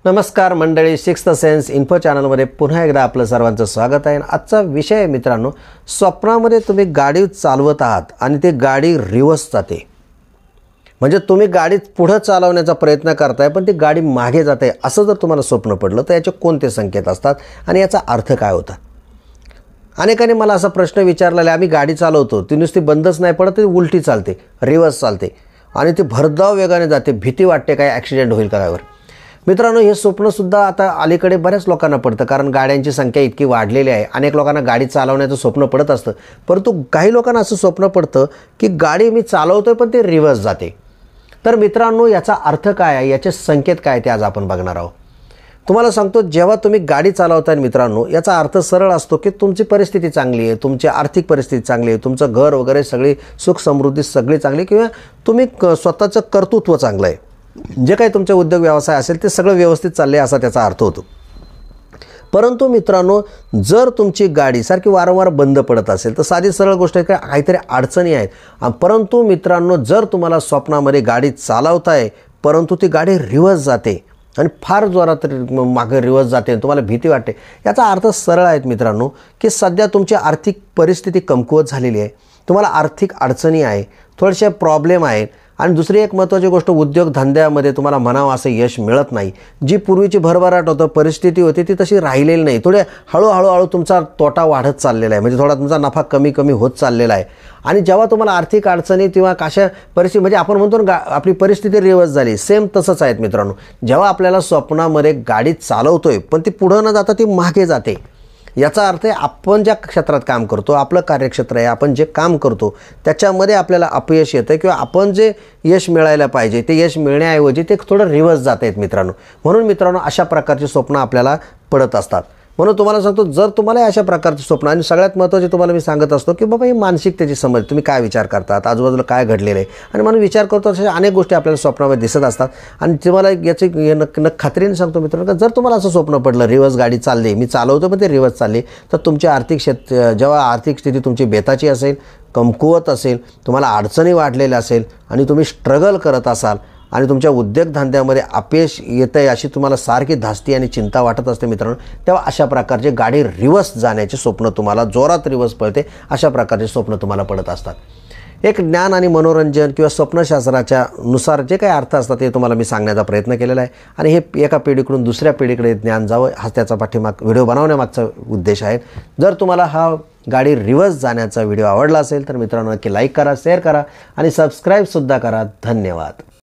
नमस्कार मंडळी, sixth sense info चॅनलमध्ये पुन्हा एकदा आपलं सर्वांचं स्वागत आहे। आजचा विषय आहे मित्रांनो, स्वप्नामध्ये तुम्ही गाडी चालवत आहात आणि ती गाडी रिव्हर्स जाते। म्हणजे तुम्ही गाडी पुढे चालवण्याचा प्रयत्न करताय पण ती गाडी मागे जाते, असं जर तुम्हाला स्वप्न पडलं तर याचे कोणते संकेत असतात आणि याचा अर्थ काय होता? अनेकांनी मला असा प्रश्न विचारलेला आहे, आम्ही गाडी चालवतो ती नुसती बंदच नाही पडत, ती उलटी चालते, रिव्हर्स चालते आणि ती भरधाव वेगाने जाते, भीती वाटते काय ॲक्सिडेंट होईल का यावर। मित्रांनो, हे स्वप्नसुद्धा आता अलीकडे बऱ्याच लोकांना पडतं, कारण गाड्यांची संख्या इतकी वाढलेली आहे। अनेक लोकांना गाडी चालवण्याचं स्वप्न पडत असतं, परंतु काही लोकांना असं स्वप्न पडतं की गाडी मी चालवतोय पण ते रिव्हर्स जाते। तर मित्रांनो, याचा अर्थ काय आहे, याचे संकेत काय ते आज आपण बघणार आहोत। तुम्हाला सांगतो, जेव्हा तुम्ही गाडी चालवताय मित्रांनो, याचा अर्थ सरळ असतो की तुमची परिस्थिती चांगली आहे, तुमची आर्थिक परिस्थिती चांगली आहे, तुमचं घर वगैरे सगळी सुख समृद्धी सगळी चांगली, किंवा तुम्ही स्वतःचं कर्तृत्व चांगलं आहे, जे काही तुमचे उद्योग व्यवसाय असेल ते सगळं व्यवस्थित चालले असा त्याचा अर्थ होतो। परंतु मित्रांनो, जर तुमची गाडी सारखी वारंवार बंद पडत असेल तर साधी सरळ गोष्ट आहे, काहीतरी अडचणी आहेत। परंतु मित्रांनो, जर तुम्हाला स्वप्नामध्ये गाडी चालवताय परंतु ती गाडी रिव्हर्स जाते आणि फार जोरात मागे रिव्हर्स जाते, तुम्हाला भीती वाटते, याचा अर्थ सरळ आहे मित्रांनो की सध्या तुमची आर्थिक परिस्थिती कमकुवत झालेली आहे, तुम्हाला आर्थिक अडचणी आहे, थोडेसे प्रॉब्लेम आहेत। आणि दुसरी एक महत्त्वाची गोष्ट, उद्योगधंद्यामध्ये तुम्हाला म्हणावं असं यश मिळत नाही। जी पूर्वीची भरभराट होतं परिस्थिती होती ती तशी राहिलेली नाही, थोडे हळूहळू तुमचा तोटा वाढत चाललेला आहे, म्हणजे थोडा तुमचा नफा कमी कमी होत चाललेला आहे। आणि जेव्हा तुम्हाला आर्थिक अडचणी किंवा कशा परिस्थिती, म्हणजे आपण म्हणतो ना आपली परिस्थिती रिव्हर्स झाली, सेम तसंच आहेत मित्रांनो। जेव्हा आपल्याला स्वप्नामध्ये गाडी चालवतोय पण ती पुढं न जाता ती मागे जाते, याचा अर्थ आहे आपण ज्या क्षेत्रात काम करतो, आपलं कार्यक्षेत्र आहे, आपण जे काम करतो त्याच्यामध्ये आपल्याला अपयश येतं, किंवा आपण जे यश मिळायला पाहिजे ते यश मिळण्याऐवजी ते थोडं रिव्हर्स जात आहेत मित्रांनो। म्हणून मित्रांनो, अशा प्रकारची स्वप्न आपल्याला पडत असतात। म्हणून तुम्हाला सांगतो, जर तुम्हाला अशा प्रकारची स्वप्न, आणि सगळ्यात महत्त्वाचे तुम्हाला मी सांगत असतो की बाबा ही मानसिकतेची समज, तुम्ही काय विचार करतात, आजूबाजूला काय घडलेलं आहे, आणि म्हणून विचार करतो अशा अनेक गोष्टी आपल्याला स्वप्नामध्ये दिसत असतात। आणि तुम्हाला याची खात्रीने सांगतो मित्रांनो, जर तुम्हाला असं स्वप्न पडलं रिव्हर्स गाडी चालली, मी चालवतो पण ते रिव्हर्स चालली, तर तुमची आर्थिक जेव्हा आर्थिक स्थिती तुमची बेताची असेल, कमकुवत असेल, तुम्हाला अडचणी वाढलेल्या असेल आणि तुम्ही स्ट्रगल करत असाल आणि तुमच्या उद्योगधंद्यामध्ये अपयश येतं आहे अशी तुम्हाला सारखी धास्ती आणि चिंता वाटत असते मित्रांनो, तेव्हा अशा प्रकारचे गाडी रिव्हर्स जाण्याचे स्वप्न, तुम्हाला जोरात रिव्हर्स पडते अशा प्रकारचे स्वप्न तुम्हाला पडत असतात। एक ज्ञान आणि मनोरंजन किंवा स्वप्नशास्त्राच्या नुसार जे काही अर्थ असतात ते तुम्हाला मी सांगण्याचा प्रयत्न केलेला आहे, आणि हे एका पिढीकडून दुसऱ्या पिढीकडे ज्ञान जावं हा त्याचा व्हिडिओ बनवण्यामागचा उद्देश आहे। जर तुम्हाला हा गाडी रिव्हर्स जाण्याचा व्हिडिओ आवडला असेल तर मित्रांनो नक्की लाईक करा, शेअर करा आणि सबस्क्राईबसुद्धा करा। धन्यवाद।